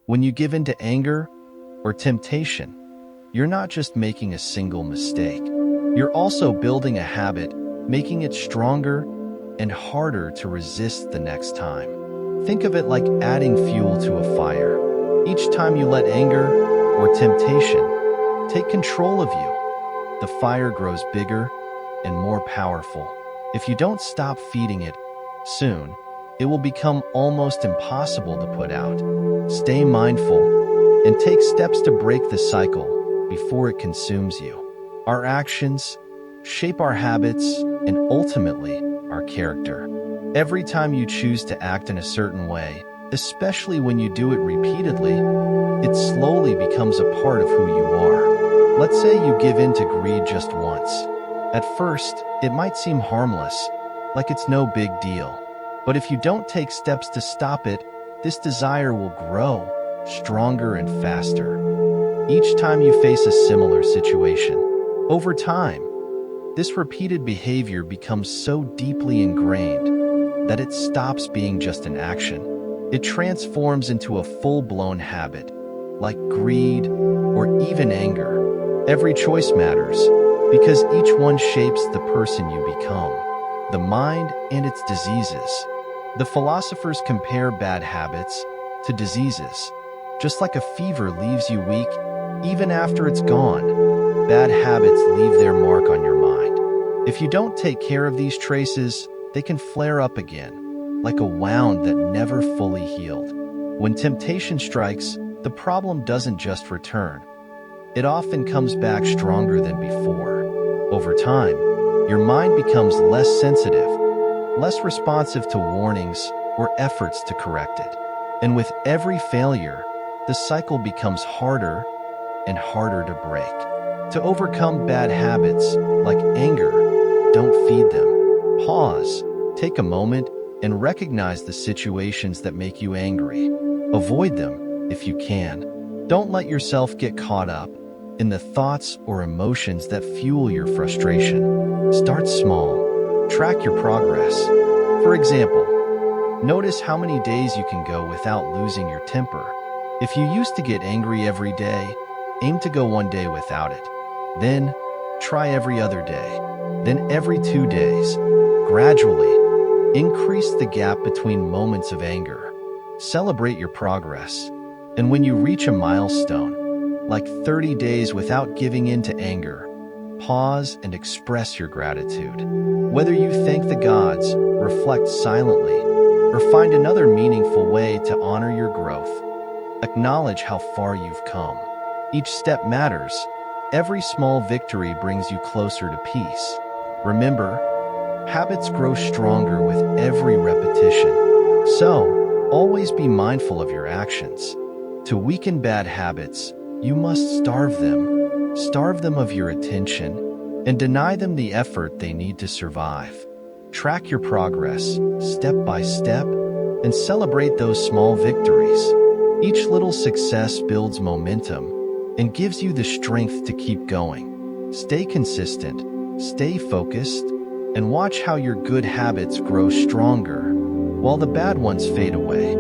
When you give in to anger or temptation, you're not just making a single mistake. You're also building a habit, making it stronger and harder to resist the next time. Think of it like adding fuel to a fire. Each time you let anger or temptation take control of you, the fire grows bigger and more powerful. If you don't stop feeding it, soon, it will become almost impossible to put out. Stay mindful and take steps to break the cycle before it consumes you. Our actions shape our habits and ultimately our character. Every time you choose to act in a certain way, especially when you do it repeatedly, it slowly becomes a part of who you are. Let's say you give in to greed just once. At first, it might seem harmless, like it's no big deal. But if you don't take steps to stop it, this desire will grow stronger and faster. Each time you face a similar situation, over time, this repeated behavior becomes so deeply ingrained that it stops being just an action. It transforms into a full-blown habit, like greed or even anger. Every choice matters because each one shapes the person you become, the mind and its diseases. The philosophers compare bad habits to diseases. Just like a fever leaves you weak, even after it's gone, bad habits leave their mark on your mind. If you don't take care of these traces, they can flare up again, like a wound that never fully healed. When temptation strikes, the problem doesn't just return. It often comes back stronger than before. Over time, your mind becomes less sensitive, less responsive to warnings or efforts to correct it. And with every failure, the cycle becomes harder and harder to break. To overcome bad habits like anger, don't feed them. Pause, take a moment, and recognize the situations that make you angry. Avoid them if you can. Don't let yourself get caught up in the thoughts or emotions that fuel your frustration. Start small. Track your progress. For example, notice how many days you can go without losing your temper. If you used to get angry every day, aim to go one day without it. Then, try every other day. Then every 2 days. Gradually, increase the gap between moments of anger. Celebrate your progress. And when you reach a milestone, like 30 days without giving in to anger, pause and express your gratitude. Whether you thank the gods, reflect silently, or find another meaningful way to honor your growth, acknowledge how far you've come. Each step matters. Every small victory brings you closer to peace. Remember, habits grow stronger with every repetition. So, always be mindful of your actions. To weaken bad habits, you must starve them of your attention, and deny them the effort they need to survive. Track your progress, step by step, and celebrate those small victories. Each little success builds momentum and gives you the strength to keep going. Stay consistent, stay focused, and watch how your good habits grow stronger while the bad ones fade away.